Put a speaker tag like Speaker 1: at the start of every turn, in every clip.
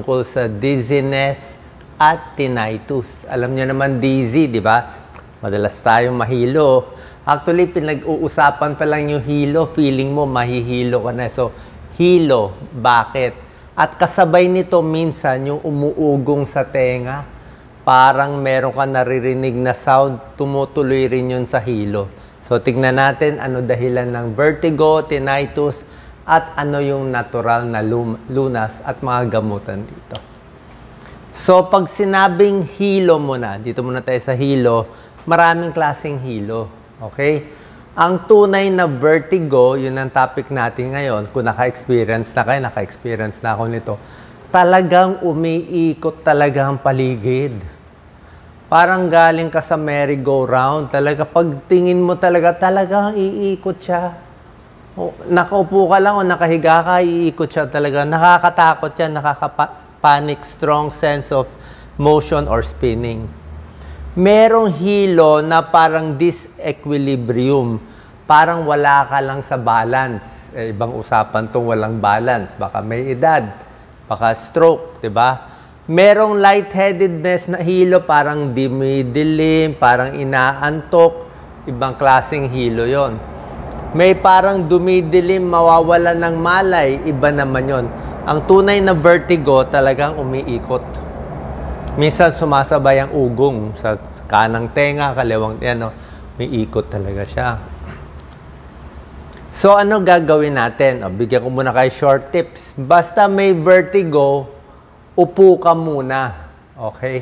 Speaker 1: tungkol sa dizziness at tinnitus. Alam nyo naman dizzy, di ba? Madalas tayong mahilo. Actually, pinag-uusapan pa lang yung hilo, feeling mo mahihilo ka na. So, hilo, bakit? At kasabay nito minsan yung umuugong sa tenga. Parang meron ka naririnig na sound, tumutuloy rin yun sa hilo. So, tignan natin ano dahilan ng vertigo, tinnitus, at ano yung natural na lunas at mga gamutan dito. So, pag sinabing hilo muna, dito muna tayo sa hilo, maraming klaseng hilo. Okay? Ang tunay na vertigo, yun ang topic natin ngayon. Kung naka-experience na kayo, naka-experience na ako nito, talagang umiikot talaga ang paligid. Parang galing ka sa merry-go-round. Talaga, pag tingin mo talagang iikot siya. O, nakaupo ka lang o nakahiga ka, iikot siya talaga. Nakakatakot siya, nakaka-panic, strong sense of motion or spinning. Merong hilo na parang disequilibrium. Parang wala ka lang sa balance. Ibang usapan tong walang balance. Baka may edad, baka stroke, di ba? Merong lightheadedness na hilo, parang dimidilim, parang inaantok. Ibang klaseng hilo yon. May parang dumidilim, mawawalan ng malay, iba naman yon. Ang tunay na vertigo talagang umiikot. Minsan sumasabay ang ugong sa kanang tenga, kaliwang tenga, umiikot talaga siya. So ano gagawin natin? Bigyan ko muna kayo short tips. Basta may vertigo, upo ka muna. Okay?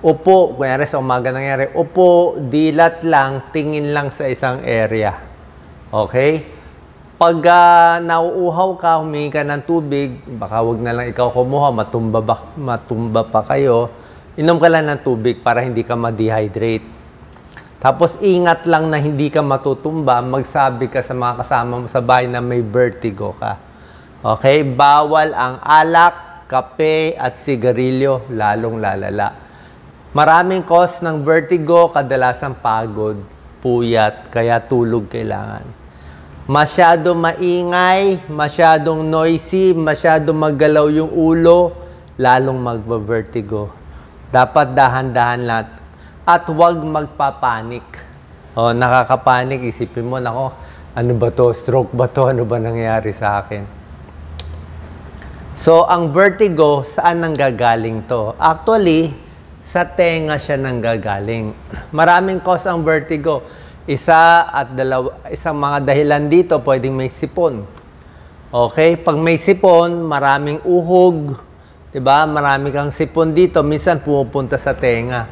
Speaker 1: Upo, kunyari sa umaga nangyari, upo, dilat lang, tingin lang sa isang area. Okay? Pag nauuhaw ka, humingi ka ng tubig, baka wag na lang ikaw kumuha, matumba pa kayo, inom ka lang ng tubig para hindi ka ma-dehydrate. Tapos ingat lang na hindi ka matutumba, magsabi ka sa mga kasama mo sa bahay na may vertigo ka. Okay? Bawal ang alak, kape at sigarilyo, lalong lalala. Maraming cause ng vertigo, kadalasan pagod, puyat, kaya tulog kailangan. Masyado maingay, masyadong noisy, masyadong maggalaw yung ulo, lalong magba-vertigo. Dapat dahan-dahan lahat. At huwag magpapanik. O, nakakapanik, isipin mo, nako, ano ba to? Stroke ba to? Ano ba nangyayari sa akin? So, ang vertigo, saan nanggagaling to? Actually, sa tenga siya nanggagaling. Maraming cause ang vertigo. Isang mga dahilan dito, pwedeng may sipon. Okay? Pag may sipon, maraming uhog. Diba? Marami kang sipon dito. Minsan pumupunta sa tenga.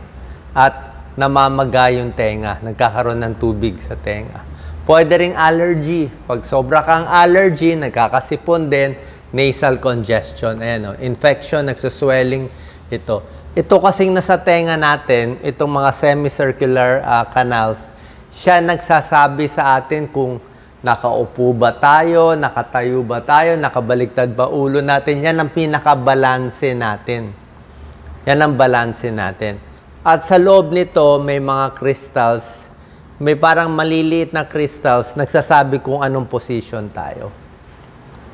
Speaker 1: At namamaga yung tenga. Nagkakaroon ng tubig sa tenga. Pwede ring allergy. Pag sobra kang allergy, nagkakasipon din. Nasal congestion. Ayan, infection, nagsuswelling ito. Ito kasing nasa tenga natin, itong mga semicircular canals, siya nagsasabi sa atin kung nakaupo ba tayo, nakatayo ba tayo, nakabaliktad ba ulo natin. Yan ang pinakabalanse natin. Yan ang balanse natin. At sa loob nito, may mga crystals, may parang maliliit na crystals, nagsasabi kung anong position tayo.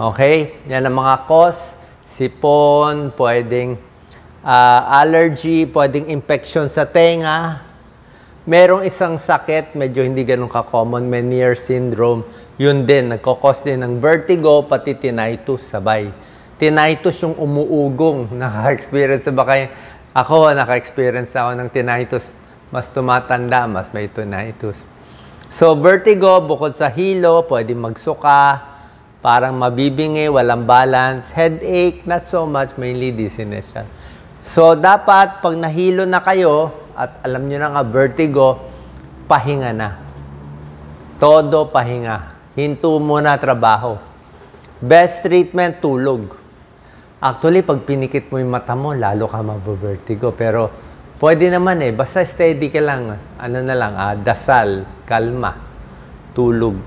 Speaker 1: Okay? Yan ang mga cause, sipon, pwedeng allergy, pwedeng infection sa tenga. Merong isang sakit, medyo hindi ganun ka-common, Meniere syndrome. Yun din, nagkakos din ng vertigo, pati tinnitus sabay. Tinnitus yung umuugong. Naka-experience ba kayo? Ako, naka-experience ako ng tinnitus. Mas tumatanda, mas may tinnitus. So, vertigo, bukod sa hilo, pwede magsuka, parang mabibingi, walang balance, headache, not so much, mainly dizziness yan. So, dapat, pag nahilo na kayo, at alam nyo na nga, vertigo, pahinga na. Todo pahinga. Hinto muna trabaho. Best treatment, tulog. Actually, pag pinikit mo yung mata mo, lalo ka mabavertigo. Pero, pwede naman basta steady ka lang. Ano na lang, dasal, kalma, tulog.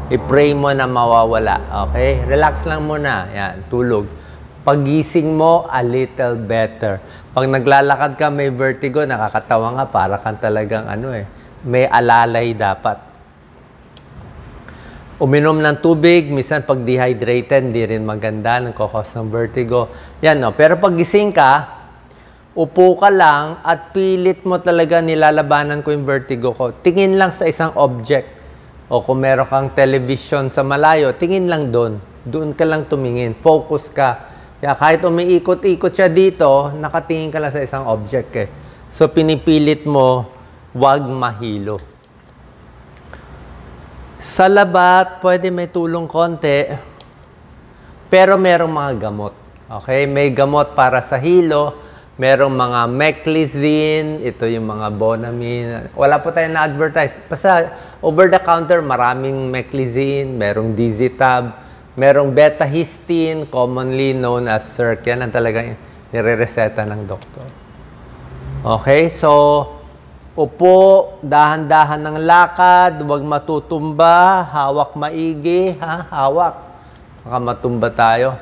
Speaker 1: I-pray mo na mawawala. Okay? Relax lang muna. Yan, tulog. Pagising mo, a little better. Pag naglalakad ka, may vertigo, nakakatawa nga, para kang talagang may alalay dapat. Uminom ng tubig, minsan pag dehydrated, hindi rin maganda, nagkakos ng vertigo. Yan, no? Pero pag gising ka, upo ka lang at pilit mo talaga nilalabanan ko yung vertigo ko. Tingin lang sa isang object. O kung meron kang television sa malayo, tingin lang doon. Doon ka lang tumingin. Focus ka. Kaya kahit umiikot-ikot siya dito, nakatingin ka lang sa isang object eh. So pinipilit mo, wag mahilo. Sa labat, pwede may tulong konti, pero merong mga gamot. Okay? May gamot para sa hilo, merong mga meclizine, ito yung mga Bonamine. Wala po tayong na-advertise. Basta over-the-counter, maraming meclizine, merong Dizitab, merong beta-histine, commonly known as Circ. Yan ang talagang nire-reseta ng doktor. Okay? So, upo, dahan-dahan ng lakad, huwag matutumba, hawak maigi, ha? Hawak. Baka matumba tayo.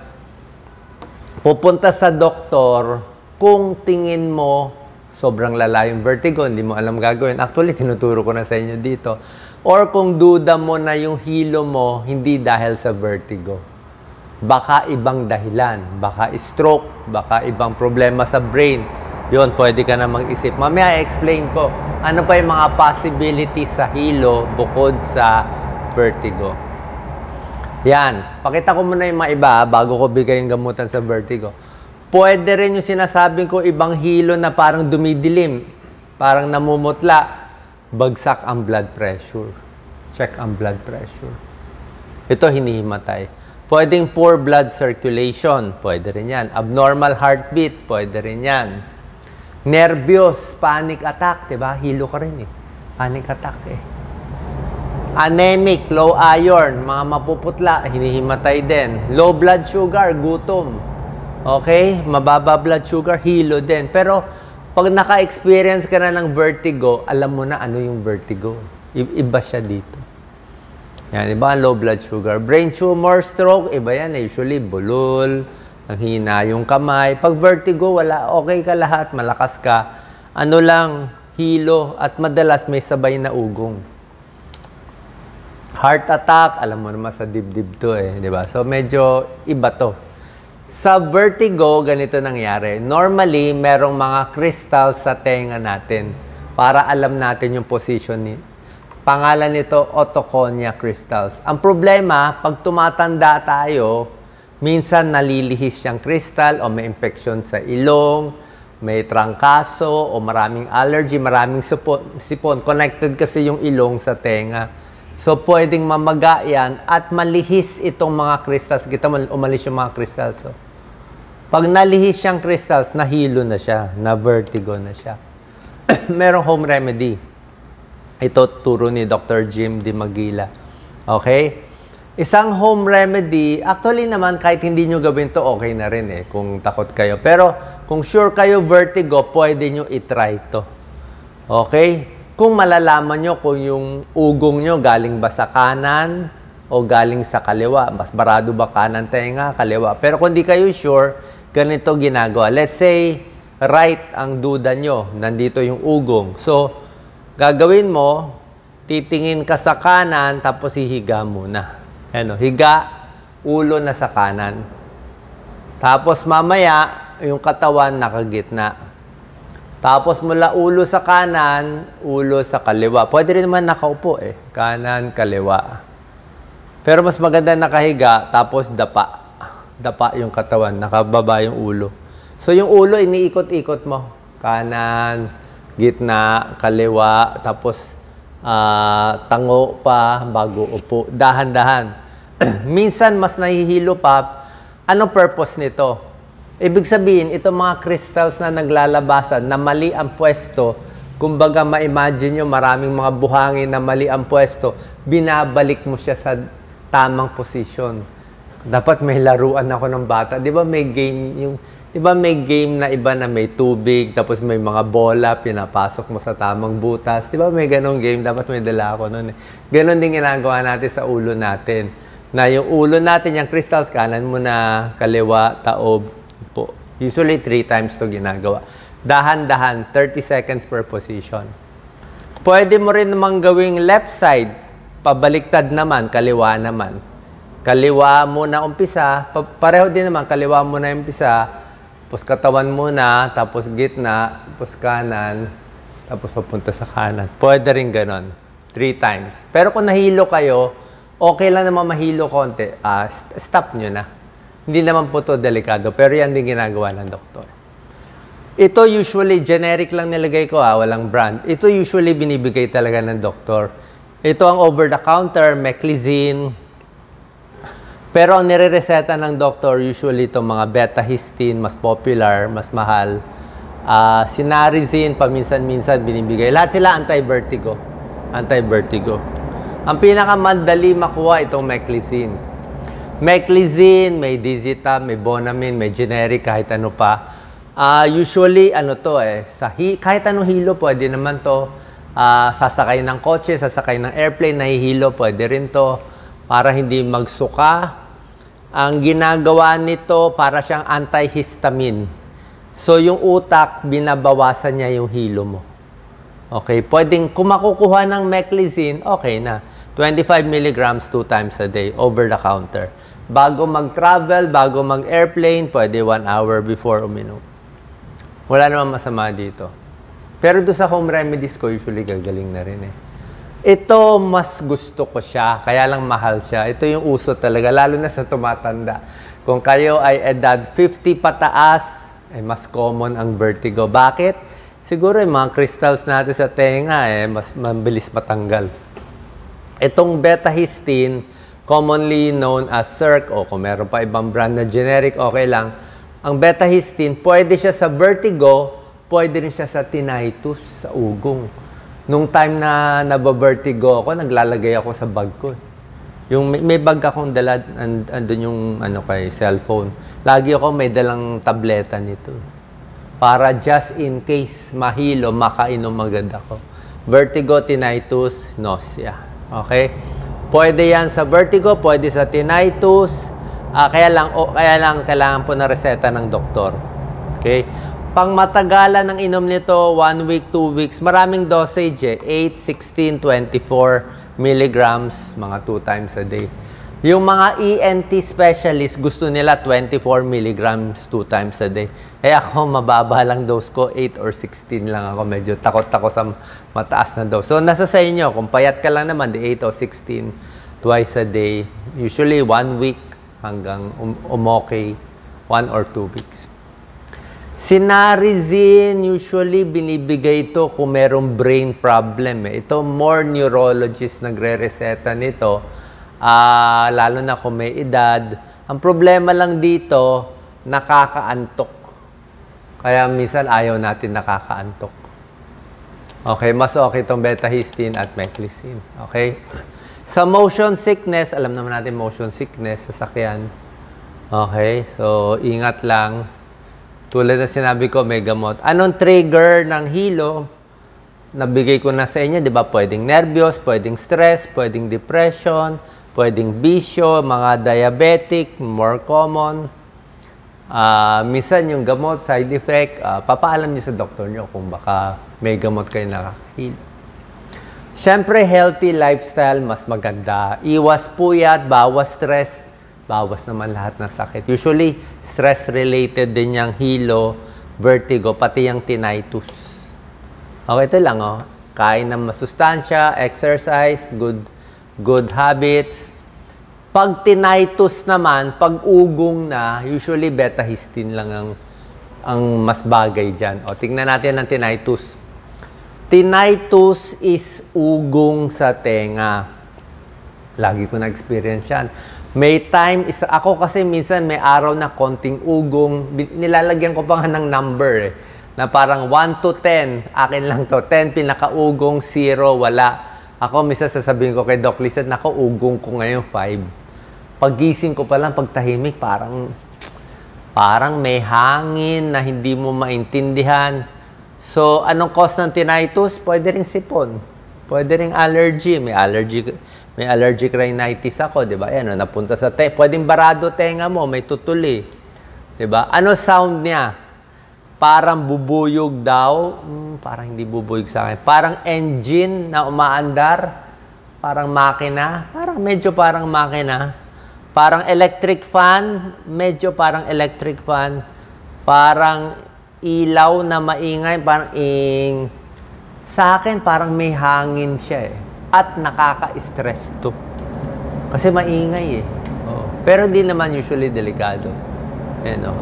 Speaker 1: Pupunta sa doktor kung tingin mo sobrang lala yung vertigo, hindi mo alam gagawin. Actually, tinuturo ko na sa inyo dito. Or kung duda mo na yung hilo mo, hindi dahil sa vertigo. Baka ibang dahilan. Baka stroke, baka ibang problema sa brain. Yun, pwede ka na mag-isip. Mamaya i-explain ko ano pa yung mga possibilities sa hilo bukod sa vertigo. Yan. Pakita ko muna yung mga iba bago ko bigay yung gamutan sa vertigo. Pwede rin yung sinasabing ko ibang hilo na parang dumidilim, parang namumutla, bagsak ang blood pressure. Check ang blood pressure. Ito hinihimatay. Pwedeng poor blood circulation, pwede rin yan. Abnormal heartbeat, pwede rin yan. Nervyos, panic attack, diba? Hilo ka rin eh. Panic attack eh. Anemic, low iron, mga mapuputla, hinihimatay din. Low blood sugar, gutom. Okay? Mababa blood sugar, hilo din. Pero pag naka-experience ka na ng vertigo, alam mo na ano yung vertigo. Iba siya dito. Yan, iba ang low blood sugar. Brain tumor, stroke, iba yan. Usually, bulol, nanghina yung kamay. Pag vertigo, wala, okay ka lahat, malakas ka. Ano lang, hilo, at madalas may sabay na ugong. Heart attack, alam mo naman sa dibdib to eh, di ba? So, medyo iba to. Sa vertigo, ganito nangyari. Normally, merong mga crystal sa tenga natin para alam natin yung position ni. Pangalan nito, otoconia crystals. Ang problema, pag tumatanda tayo, minsan nalilihis siyang crystal o may infection sa ilong, may trangkaso o maraming allergy, maraming sipon. Connected kasi yung ilong sa tenga. So, pwedeng mamaga yan at malihis itong mga crystals. Kita mo, umalis yung mga crystals. So, pag nalihis siyang crystals, nahilo na siya, na vertigo na siya. Merong home remedy. Ito, turo ni Dr. Jim Di Magila. Okay? Isang home remedy, actually naman, kahit hindi nyo gawin to, okay na rin eh, kung takot kayo. Pero, kung sure kayo vertigo, pwede nyo itry to. Okay? Kung malalaman nyo kung yung ugong nyo galing ba sa kanan o galing sa kaliwa. Mas barado ba kanan tenga, kaliwa. Pero kung di kayo sure, ganito ginagawa. Let's say, right ang duda nyo. Nandito yung ugong. So, gagawin mo, titingin ka sa kanan, tapos hihiga muna. Ano, higa, ulo na sa kanan. Tapos mamaya, yung katawan nakagitna. Tapos mula ulo sa kanan, ulo sa kaliwa. Pwede rin naman nakaupo eh. Kanan, kaliwa. Pero mas maganda nakahiga, tapos dapa. Dapa yung katawan, nakababa yung ulo. So yung ulo, iniikot-ikot mo. Kanan, gitna, kaliwa, tapos tango pa bago upo. Dahan-dahan. Minsan mas nahihilo pa. Anong purpose nito? Ibig sabihin, itong mga crystals na naglalabasan, na mali ang pwesto, kumbaga ma-imagine nyo maraming mga buhangin na mali ang pwesto, binabalik mo siya sa tamang posisyon. Dapat may laruan ako ng bata. Di ba may game, may game na iba na may tubig, tapos may mga bola, pinapasok mo sa tamang butas. Di ba may ganong game? Dapat may dala ako nun eh. Ganon din ginagawa natin sa ulo natin. Na yung ulo natin, yung crystals, kanan mo na, kaliwa, taob, po. Usually 3 times to ginagawa. Dahan-dahan, 30 seconds per position. Pwede mo rin namang gawing left side. pabaliktad naman, kaliwa naman. Kaliwa muna umpisa, pareho din naman, kaliwa muna umpisa, tapos katawan muna, tapos gitna, tapos kanan, tapos papunta sa kanan. Pwede rin ganon. 3 times. Pero kung nahilo kayo, okay lang naman mahilo konti, stop nyo na. Hindi naman po ito delikado, pero yan din ginagawa ng doktor. Ito usually, generic lang nilagay ko, walang brand. Ito usually binibigay talaga ng doktor. Ito ang over-the-counter, Meclizine. Pero ang nire-reseta ng doktor, usually itong mga beta-histine, mas popular, mas mahal. Sinarizine, paminsan-minsan binibigay. Lahat sila anti-vertigo. Anti-vertigo. Ang pinakamadali makuha itong Meclizine. Meclizine, may Dizitab, may Bonamine, may generic, kahit ano pa. Usually, kahit anong hilo, pwede naman to. Sasakay ng kotse, sasakay ng airplane, nahihilo, pwede rin to. Para hindi magsuka. Ang ginagawa nito, para siyang antihistamine. So, yung utak, binabawasan niya yung hilo mo. Okay, pwedeng, kung makukuha ng Meclizine, okay na. 25 milligrams 2 times a day, over the counter. Bago mag-travel, bago mag-airplane, pwede 1 hour before uminom. Wala namang masama dito. Pero doon sa home remedies ko, usually gagaling na rin eh. Ito, mas gusto ko siya, kaya lang mahal siya. Ito yung uso talaga, lalo na sa tumatanda. Kung kayo ay edad 50 pataas, mas common ang vertigo. Bakit? Siguro yung mga crystals natin sa tenga, mas mabilis matanggal. Itong beta-histine, commonly known as Circ, o kung meron pa ibang brand na generic, okay lang. Ang beta-histine, pwede siya sa vertigo, pwede rin siya sa tinnitus, sa ugong. Nung time na nabavertigo ako, naglalagay ako sa bag ko. Yung may bag akong dala, andun yung cellphone. Lagi ako may dalang tableta nito. Para just in case mahilo, makainom agad ako. Vertigo, tinnitus, nausea. Okay? Pwede yan sa vertigo, pwede sa tinnitus. Kaya lang kailangan po na reseta ng doktor. Okay? Pang matagalan ng inom nito, 1 week, 2 weeks, maraming dosage 8, 16, 24 milligrams, mga 2 times a day. Yung mga ENT specialist, gusto nila 24 milligrams 2 times a day. Ako, mababa lang dose ko, 8 or 16 lang ako. Medyo takot ako sa mataas na dose. So, nasa sa inyo, kung payat ka lang naman, 8 or 16 twice a day. Usually, 1 week hanggang umokay, 1 or 2 weeks. Sinarizine, usually binibigay ito kung merong brain problem. Ito, more neurologist nagre-reseta nito, lalo na kung may edad. Ang problema lang dito, nakakaantok. Kaya minsan ayaw natin nakakaantok. Okay, mas okay itong beta-histine at Meclizine. Okay? Sa motion sickness, alam naman natin motion sickness, sasakyan. Okay, so ingat lang. Tulad na sinabi ko, may gamot. Anong trigger ng hilo? Nabigay ko na sa inyo, di ba? Pwedeng nervyos, pwedeng stress, pwedeng depression, pwedeng bisyo, mga diabetic, more common. Minsan yung gamot, side effect, papaalam niyo sa doktor niyo kung baka may gamot kayo nakakahilo. Siyempre, healthy lifestyle, mas maganda. Iwas puyat, bawas stress, bawas naman lahat ng sakit. Usually, stress-related din yung hilo, vertigo, pati yung tinnitus. Okay, ito lang, oh. Kain ng masustansya, exercise, good habits. Pag tinnitus naman, pag ugong na, usually beta-histine lang ang mas bagay dyan. O, tingnan natin ang tinnitus. Tinnitus is ugong sa tenga. Lagi ko na-experience yan. May time, ako kasi minsan may araw na konting ugong, nilalagyan ko pa nga ng number na parang 1 to 10, akin lang to, 10 pinaka-ugong, 0, wala. Ako minsan sasabihin ko kay Doc Lizette, nako, ugong ko ngayon 5. Paggising ko pa lang, pagtahimik, parang may hangin na hindi mo maintindihan. So, anong cause ng tinnitus? Pwede ring sipon. Pwede ring allergy. May allergic rhinitis ako, di ba? Ayan, napunta sa pwedeng barado tenga mo, may tutuli. Di ba? Ano sound niya? Parang bubuyog daw. Parang hindi bubuyog sa akin. Parang engine na umaandar. Parang makina. Parang makina. Parang electric fan. Medyo parang electric fan. Parang ilaw na maingay. Parang Sa akin, parang may hangin siya eh. At nakaka-stress to. Kasi maingay eh. Oo. Pero hindi naman usually delikado.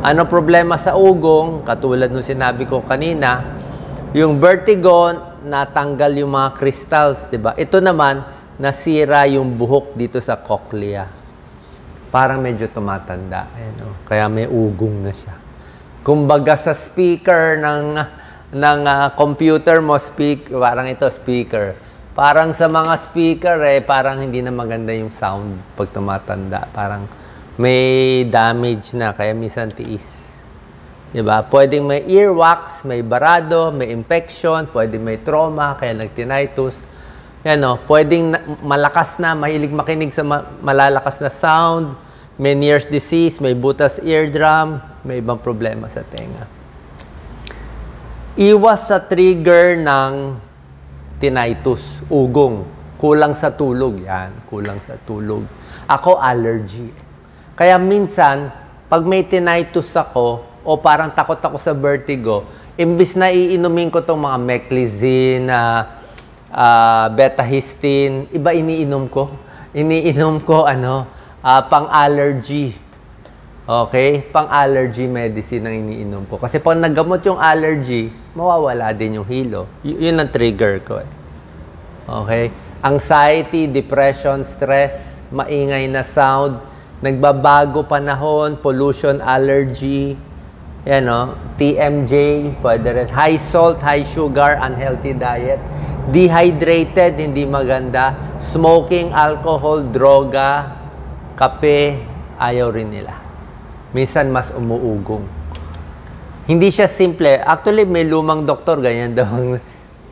Speaker 1: Ano problema sa ugong? Katulad nung sinabi ko kanina, yung vertigo, natanggal yung mga crystals, di ba? Ito naman, nasira yung buhok dito sa cochlea. Parang medyo tumatanda. Kaya may ugong na siya. Kumbaga sa speaker ng computer mo, parang ito speaker. Parang sa mga speaker, parang hindi na maganda yung sound pag tumatanda. Parang may damage na, kaya minsan tiis. Diba? Pwedeng may earwax, may barado, may infection, pwedeng may trauma, kaya nag-tinnitus. Pwedeng malakas na, mahilig makinig sa malalakas na sound, may Meniere's disease, may butas eardrum, may ibang problema sa tenga. Iwas sa trigger ng tinnitus, ugong. Kulang sa tulog. Yan, kulang sa tulog. Ako, allergy. Kaya minsan, pag may tinnitus ako, o parang takot ako sa vertigo, imbis na iinumin ko itong mga meclizine, betahistine, iba iniinom ko. Iniinom ko, pang-allergy. Okay? Pang-allergy medicine ang iniinom ko. Kasi pag naggamot yung allergy, mawawala din yung hilo. Yun ang trigger ko. Okay? Anxiety, depression, stress, maingay na sound, nagbabago panahon, pollution, allergy, TMJ, pwede rin. High salt, high sugar, unhealthy diet. Dehydrated, hindi maganda. Smoking, alcohol, droga, kape, ayaw rin nila. Minsan mas umuugong. Hindi siya simple. Actually, may lumang doktor, ganyan daw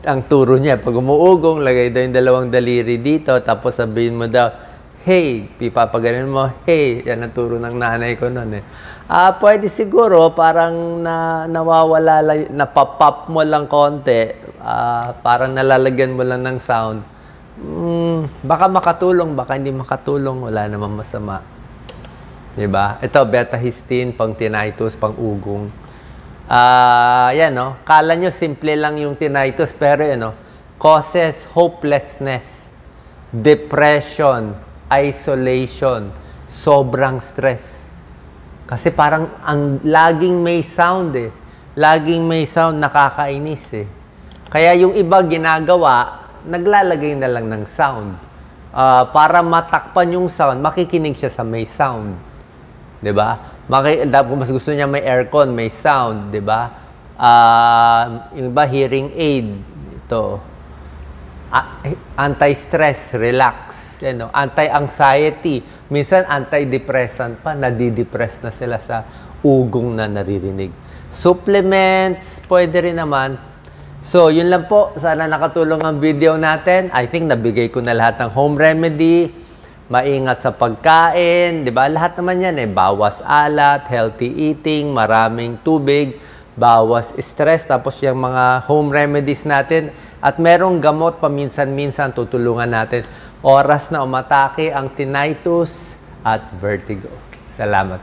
Speaker 1: ang turo niya. Pag umuugong, lagay daw yung dalawang daliri dito, tapos sabihin mo daw, hey, pipapaganin mo, hey, yan ang turo ng nanay ko noon pwede siguro, parang nawawala, napapop mo lang konti, parang nalalagyan mo lang ng sound. Baka makatulong, baka hindi makatulong, wala namang masama. Diba? Ito, betahistine, pang tinnitus, pang ugong. Kala nyo simple lang yung tinnitus, pero causes hopelessness, depression, isolation, sobrang stress. Kasi parang laging may sound eh. Laging may sound, nakakainis eh. Kaya yung iba ginagawa, naglalagay na lang ng sound. Para matakpan yung sound, makikinig siya sa may sound. 'Di ba? Mas gusto niya may aircon, may sound, 'di ba? Yung iba hearing aid, ito. Anti-stress, relax, anti-anxiety, minsan antidepressant pa, nadidepress na sila sa ugong na naririnig. Supplements, pwede rin naman. So, yun lang po. Sana nakatulong ang video natin. I think nabigay ko na lahat ng home remedy. Maingat sa pagkain, di ba? Lahat naman yan bawas alat, healthy eating, maraming tubig, bawas stress, tapos yung mga home remedies natin. At merong gamot paminsan-minsan tutulungan natin. Oras na umatake ang tinnitus at vertigo. Salamat.